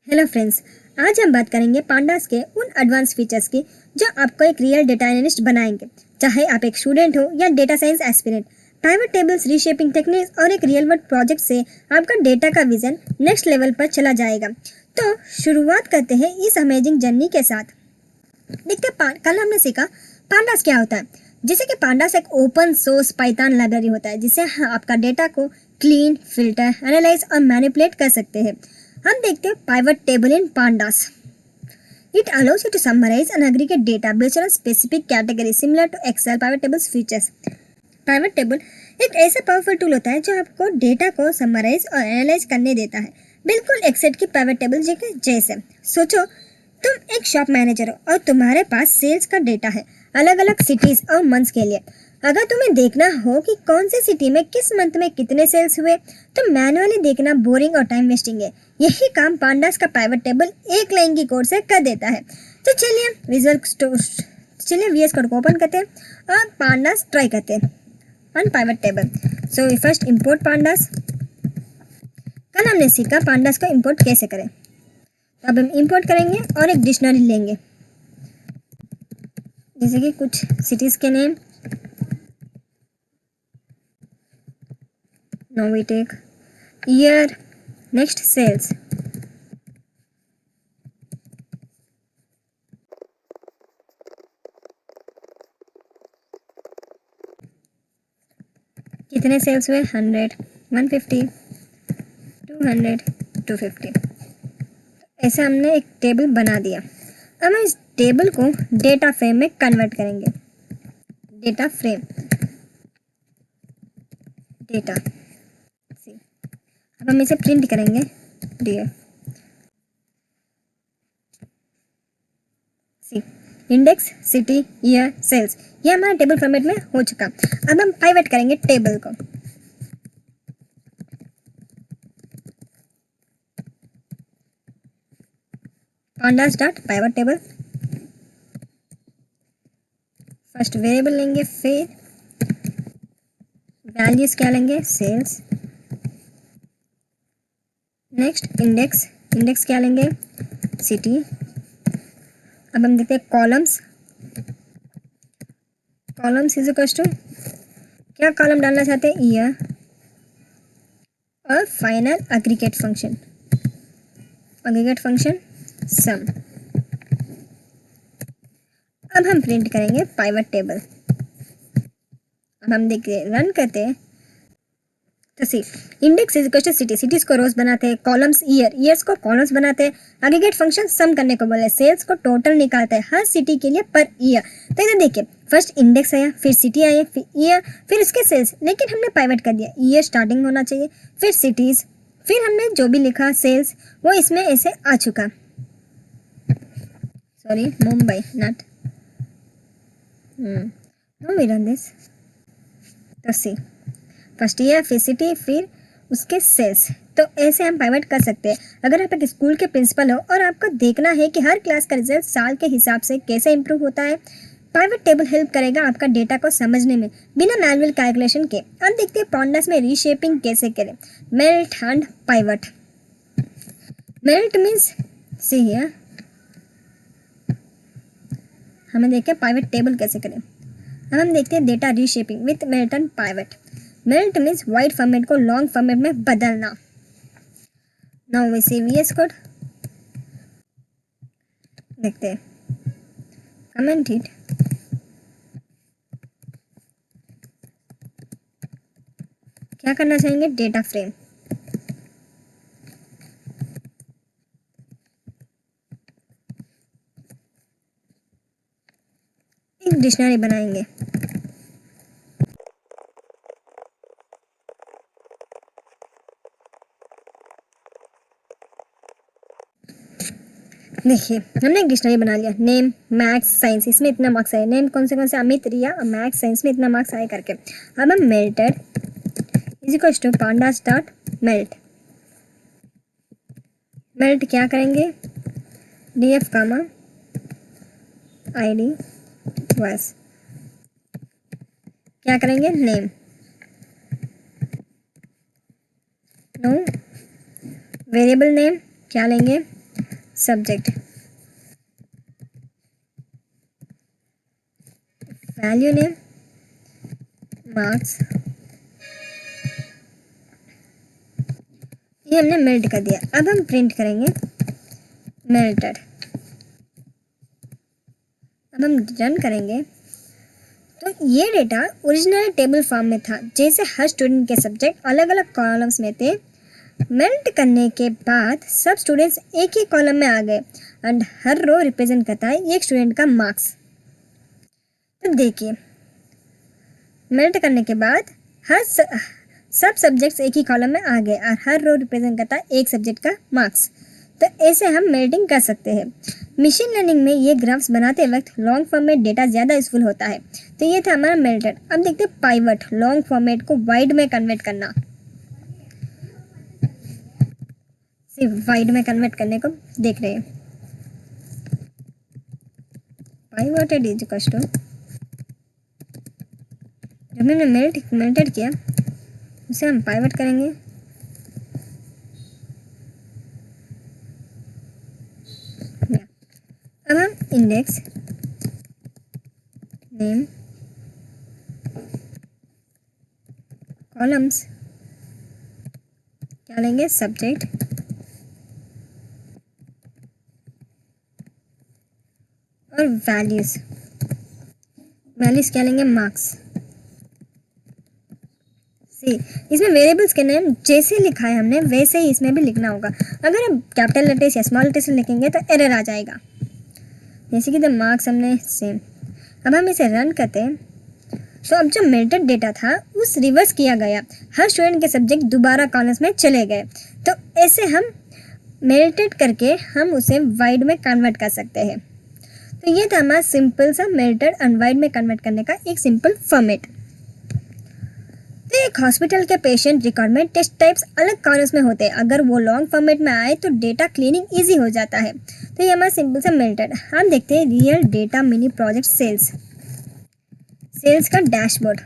Hello friends, आज हम बात करेंगे पांडास के उन एडवांस फीचर्स की जो आपको एक रियल डेटा एनालिस्ट बनाएंगे। चाहे आप एक स्टूडेंट हो या data science aspirant, private tables, reshaping techniques और एक रियल वर्ल्ड प्रोजेक्ट से आपका डेटा का विजन नेक्स्ट लेवल पर चला जाएगा। तो शुरुआत करते हैं इस अमेजिंग जर्नी के साथ। देखते कल हमने सीखा पांडास क्या होता है। जैसे कि पांडास एक ओपन सोर्स पाइथन लाइब्रेरी होता है जिससे आपका डेटा को क्लीन, फिल्टर, एनालाइज और मैनिपुलेट कर सकते हैं। हम देखते हैं pivot table in pandas. It allows you to summarize and aggregate data based on a specific category similar to Excel pivot tables features. Pivot table एक ऐसा पावरफुल टूल होता है जो आपको डेटा को समराइज और एनालाइज करने देता है, बिल्कुल एक्सेल की पाइवट टेबल जैसे। सोचो तुम एक शॉप मैनेजर हो और तुम्हारे पास सेल्स का डेटा है, अलग अलग सिटीज और मंथ्स के लिए। अगर तुम्हें देखना हो कि कौन सी सिटी में किस मंथ में कितने सेल्स हुए, तो मैनुअली देखना बोरिंग और टाइम वेस्टिंग है। यही काम पांडास का पाइवट टेबल एक लाइन की कोड से कर देता है। तो चलिए वीएस कोड को ओपन करते हैं और पांडास ट्राई करते हैं on pivot table. So we first import pandas. कल हमने सीखा पांडास को इंपोर्ट कैसे करें। तो अब हम इंपोर्ट करेंगे और एक डिक्शनरी लेंगे, जैसे कि कुछ सिटीज के name. Now we take year, next sales. कितने सेल्स हुए? 100, 150, 200, 250। ऐसे हमने एक टेबल बना दिया। अब हम इस टेबल को डेटा फ्रेम में कन्वर्ट करेंगे। Data frame, data. अब हम इसे प्रिंट करेंगे डियर सी, इंडेक्स, सिटी, ईयर, सेल्स। ये हमारा टेबल फॉर्मेट में हो चुका। अब हम पाइवट करेंगे टेबल को। Pandas dot pivot table. First variable लेंगे, फिर वैल्यूज क्या लेंगे? सेल्स। नेक्स्ट इंडेक्स, इंडेक्स क्या लेंगे? सिटी। अब हम देखते हैं columns. Columns is equal to, क्या कॉलम डालना चाहते हैं? ईयर। और final aggregate function, aggregate function sum. अब हम प्रिंट करेंगे पाइवट टेबल। अब हम देखते हैं, रन करते हैं तो see, index is equal to city, cities को रोज बनाते हैं, कॉलम्स ईयर, ईयर्स को कॉलम्स बनाते हैं, एग्रीगेट फंक्शन सम करने को बोले, सेल्स को टोटल निकालते हैं हर सिटी के लिए पर ईयर। तो इधर देखिए, फर्स्ट इंडेक्स आया, फिर सिटी आया, फिर ईयर, फिर उसके सेल्स। लेकिन हमने पाइवट कर दिया, ईयर स्टार्टिंग होना चाहिए, फिर सिटीज, फिर हमने जो भी लिखा सेल्स वो इसमें ऐसे आ चुका। Sorry, Mumbai not. No we run this. तो सी, फर्स्ट ईयर, फिर सिटी, फिर उसके सेल्स। तो ऐसे हम पाइवट कर सकते हैं। अगर आप एक स्कूल के प्रिंसिपल हो और आपको देखना है कि हर क्लास का रिजल्ट साल के हिसाब से कैसे इंप्रूव होता है, पाइवट टेबल हेल्प करेगा आपका डेटा को समझने में बिना मैनुअल कैलकुलेशन के। अब देखते हैं पांडास में रीशेपिंग कैसे करें। Melt and pivot. Melt means see here, हमें देखिए पाइवट टेबल कैसे करें। अब हम देखते हैं data reshaping with melt and pivot. Melt means wide format को लॉन्ग फॉर्मेट में बदलना। Now we see VS code, देखते हैं, कमेंट इट। क्या करना चाहेंगे? डेटा फ्रेम, एक डिक्शनरी बनाएंगे। देखिए, हमने एक डिक्शनरी बना लिया। नेम, मैथ्स, साइंस, इसमें इतना मार्क्स आए। नेम कौन से अमित, रिया, और मैथ्स साइंस में इतना मार्क्स आए करके। अब हम melted is equal to pandas dot melt. Melt क्या करेंगे? डीएफ कामा आईडी बस। क्या करेंगे? नेम, नो वेरिएबल नेम क्या लेंगे? सब्जेक्ट, वैल्यू नेम मार्क्स, ये हमने मेल्ट कर दिया। अब हम प्रिंट करेंगे मेल्टेड। अब हम रन करेंगे तो ये डेटा ओरिजिनल टेबल फॉर्म में था, जैसे हर स्टूडेंट के सब्जेक्ट अलग अलग कॉलम्स में थे। मेल्ट करने के बाद सब स्टूडेंट्स एक ही कॉलम में आ गए एंड हर रो रिप्रेजेंट करता है एक स्टूडेंट का मार्क्स। तो देखिए, मेल्ट करने के बाद सब सब्जेक्ट्स एक ही कॉलम में आ गए और हर रो रिप्रेजेंट करता है एक सब्जेक्ट का मार्क्स। तो ऐसे हम मेल्टिंग कर सकते हैं। मशीन लर्निंग में ये ग्राफ्स बनाते वक्त लॉन्ग फॉर्मेट डेटा ज़्यादा यूजफुल होता है। तो ये था हमारा मेल्टेड। अब देखते हैं पाइवट, लॉन्ग फॉर्मेट को वाइड में कन्वर्ट करना। सिर्फ वाइड में कन्वर्ट करने को देख रहे हैं। पाइवटेड इज इक्वल टू, जब हमने मेल्टेड किया उसे हम पाइवट करेंगे। अब हम इंडेक्स नेम कॉलम्स क्या लेंगे, सब्जेक्ट और वैल्यूज क्या लेंगे, मार्क्स। इसमें वेरिएबल्स के नेम जैसे लिखा है हमने वैसे ही इसमें भी लिखना होगा। अगर हम कैपिटल लेटर्स या स्मॉल लेटर्स लिखेंगे तो एरर आ जाएगा। जैसे कि द मार्क्स हमने सेम। अब हम इसे रन करते हैं तो अब जो मेल्टेड डेटा था उस रिवर्स किया गया, हर स्टूडेंट के सब्जेक्ट दोबारा कॉलम्स में चले गए। तो ऐसे हम मेल्टेड करके हम उसे वाइड में कन्वर्ट कर सकते हैं। तो ये था हमारा सिंपल सा मेल्टेड एंड वाइड में कन्वर्ट करने का एक सिंपल फॉर्मेट। तो एक हॉस्पिटल के पेशेंट रिकॉर्ड में टेस्ट टाइप्स अलग कॉलम्स में होते हैं। अगर वो लॉन्ग फॉर्मेट में आए तो डेटा क्लीनिंग इजी हो जाता है। तो ये हमारा सिंपल सा मेल्टेड। हम देखते हैं real data mini project sales का डैशबोर्ड।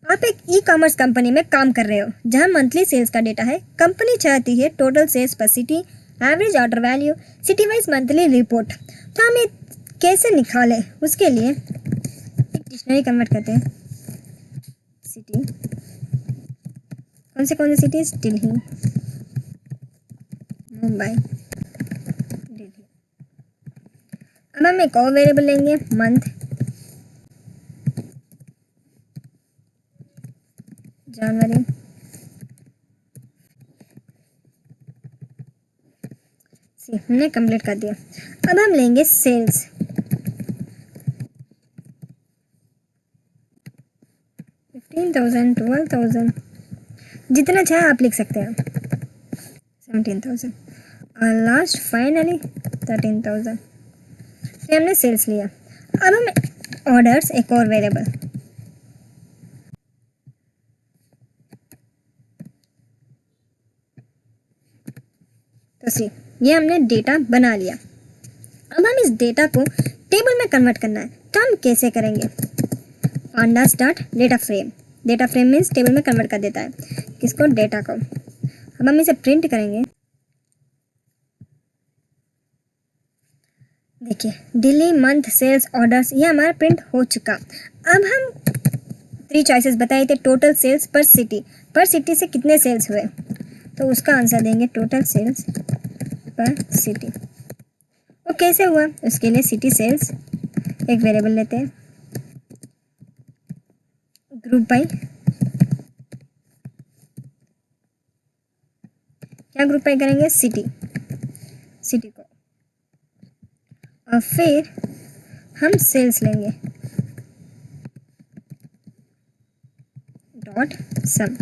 आप एक ई कॉमर्स कंपनी में काम कर रहे हो जहां मंथली सेल्स का डेटा है। कंपनी चाहती है टोटल सेल्स पर city, average order value, city wise monthly report. तो हम ये कैसे निकालें, उसके लिए डिक्शनरी कन्वर्ट करते हैं। सिटी, कौन से सिटीज, दिल्ली, मुंबई, दिल्ली। अब हम एक और वेरिएबल लेंगे मंथ, जनवरी, हमने कंप्लीट कर दिया। अब हम लेंगे सेल्स, 15,000, 12,000, जितना चाहे आप लिख सकते हैं, 17,000 और लास्ट फाइनली 13,000। तो हमने सेल्स लिया। अब हम ऑर्डर्स, एक और वेरिएबल, तो ये हमने डेटा बना लिया। अब हम इस डेटा को टेबल में कन्वर्ट करना है। तो हम कैसे करेंगे, pandas dot data frame means table में कन्वर्ट कर देता है किसको, डेटा को। अब हम इसे प्रिंट करेंगे। देखिए, दिल्ली, मंथ, सेल्स, ऑर्डर्स, ये हमारा प्रिंट हो चुका। अब हम 3 चॉइसेस बताए थे, टोटल सेल्स पर सिटी से कितने सेल्स हुए, तो उसका आंसर देंगे टोटल सेल्स पर सिटी। वो कैसे हुआ, उसके लिए सिटी सेल्स एक वेरिएबल लेते हैं, ग्रुप बाय, क्या ग्रुप बाय करेंगे, सिटी को, और फिर हम सेल्स लेंगे डॉट सम।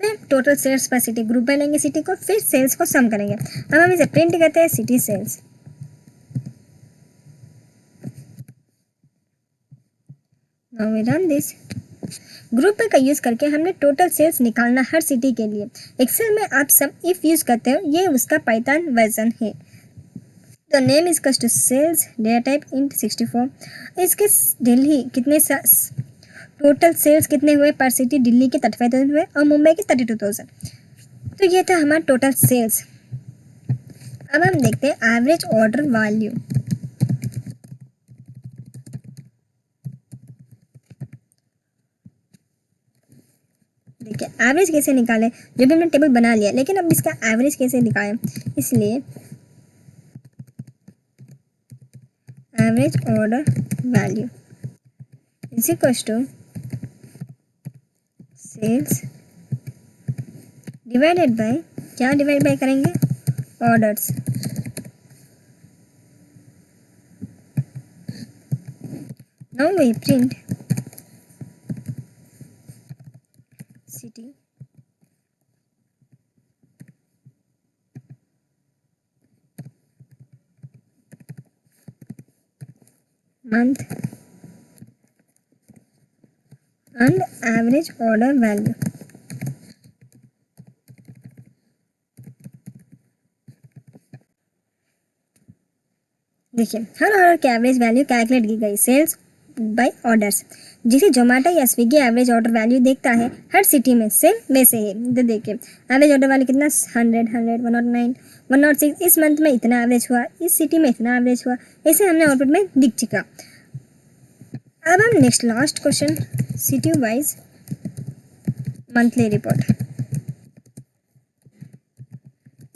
फिर टोटल सेल्स पर सिटी, ग्रुप बाय लेंगे सिटी को, फिर सेल्स को सम करेंगे। अब हम इसे प्रिंट करते हैं, city sales. Now we run this. Group by का यूज करके हमने टोटल सेल्स निकालना हर सिटी के लिए। एक्सेल में आप सम इफ यूज करते हो, ये उसका पाइथन वर्जन है। तो name is cost to sales, data type int 64। इसके दिल्ली कितने टोटल सेल्स कितने हुए पर सिटी, दिल्ली के 35,000 हुए और मुंबई के 32,000। तो ये था हमारा टोटल सेल्स। अब हम देखते हैं एवरेज ऑर्डर वैल्यू। देखिए एवरेज कैसे निकालें, जो भी हमने टेबल बना लिया, लेकिन अब इसका एवरेज कैसे निकालें, इसलिए average order value is equal to sales divided by, क्या डिवाइड बाय करेंगे, orders. Now we print city month and average order value। देखिए हर ऑर्डर की एवरेज वैल्यू कैलकुलेट की गई सेल्स बाय ऑर्डर्स, जिसे जोमेटो या स्विगी एवरेज ऑर्डर वैल्यू देखता है हर सिटी में सेम वैसे ही। तो देखिए एवरेज ऑर्डर वैल्यू कितना 100, 109, 106, इस मंथ में इतना एवरेज हुआ, इस सिटी में इतना एवरेज हुआ, ऐसे हमने आउटपुट में दिख चुका। अब हम next last question, city wise monthly report,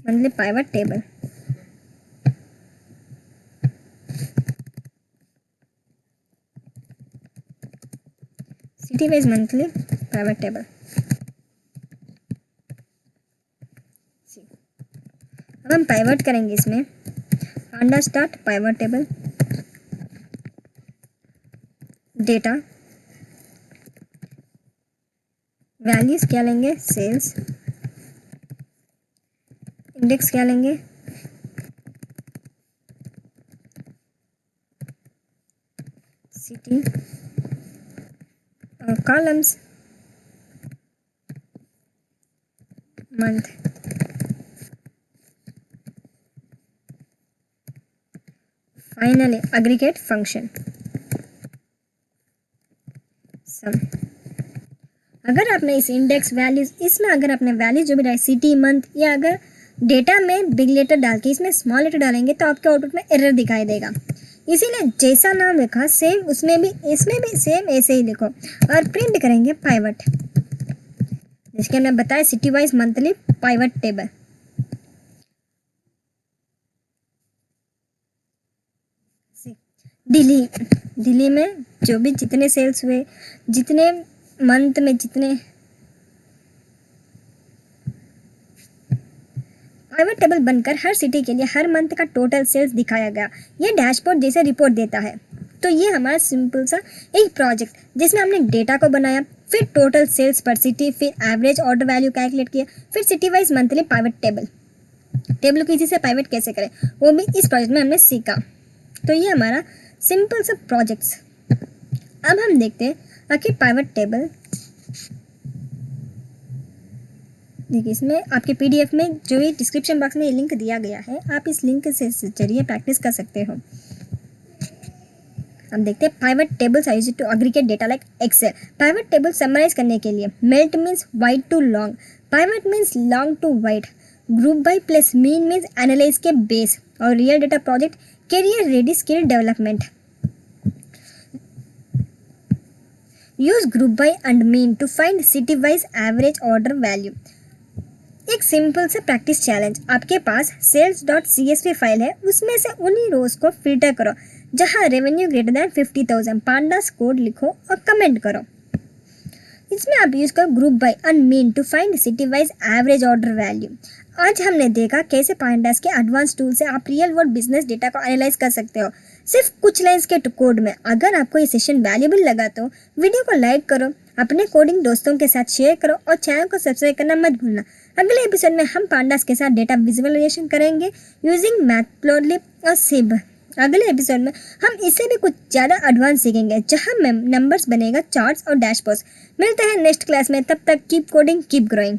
monthly pivot table. City wise monthly pivot table. अब हम पाइवट करेंगे इसमें, panda start pivot table, data, values क्या लेंगे, सेल्स, इंडेक्स क्या लेंगे, सिटी, और columns month. Finally aggregate function sum. अगर आपने इस इंडेक्स वैल्यूज, इसमें अगर आपने वैल्यूज जो भी डाली सिटी, मंथ, या अगर डेटा में बिग लेटर डाल के इसमें स्मॉल लेटर डालेंगे तो आपके आउटपुट में एरर दिखाई देगा। इसीलिए जैसा नाम लिखा सेम उसमें भी, इसमें भी सेम ऐसे ही लिखो और प्रिंट करेंगे पाइवट, जिसके हमने बताया city wise monthly pivot table. Delhi में जो भी जितने सेल्स हुए, जितने मंथ में जितने, पाइवट टेबल बनकर हर सिटी के लिए हर मंथ का टोटल सेल्स दिखाया गया। ये डैशबोर्ड जैसे रिपोर्ट देता है। तो ये हमारा सिंपल सा एक प्रोजेक्ट जिसमें हमने डेटा को बनाया, फिर टोटल सेल्स पर सिटी, फिर एवरेज ऑर्डर वैल्यू कैलकुलेट किया, फिर city wise monthly pivot table, table को इसी से पाइवट कैसे करें वो भी इस प्रोजेक्ट में हमने सीखा। तो ये हमारा सिंपल सा प्रोजेक्ट्स। अब हम देखते हैं कि पाइवट टेबल, देखिए इसमें आपके पीडीएफ में जो भी डिस्क्रिप्शन बॉक्स में ये लिंक दिया गया है, आप इस लिंक से जरिए प्रैक्टिस कर सकते हो। हम देखते हैं pivot tables are used to aggregate data like Excel. Pivot table summarize करने के लिए melt means wide to long, pivot means long to wide, group by plus mean means analyze के बेस, और real data project career ready skill development. Use group by and mean to find city wise average order value. एक simple से practice challenge, आपके पास sales.csv file है, उसमें से उन्हीं रोज को फिल्टर करो जहां revenue greater than 50,000, pandas code लिखो और कमेंट करो। इसमें आप यूज करो group by and mean to find city wise average order value. आज हमने देखा कैसे पांडास के एडवांस टूल से आप रियल वर्ल्ड बिजनेस डेटा को एनालाइज कर सकते हो सिर्फ कुछ लाइंस के कोड में। अगर आपको ये सेशन वैल्यूबल लगा तो वीडियो को लाइक करो, अपने कोडिंग दोस्तों के साथ शेयर करो और चैनल को सब्सक्राइब करना मत भूलना। अगले एपिसोड में हम पांडास के साथ डेटा विजुअलाइजेशन करेंगे यूजिंग मैटप्लॉटलिब और सिब। अगले एपिसोड में हम इससे भी कुछ ज़्यादा एडवांस सीखेंगे जहां नंबर्स बनेगा, चार्ट्स और डैशबोर्ड्स। मिलते हैं नेक्स्ट क्लास में, तब तक कीप कोडिंग कीप ग्रोइंग।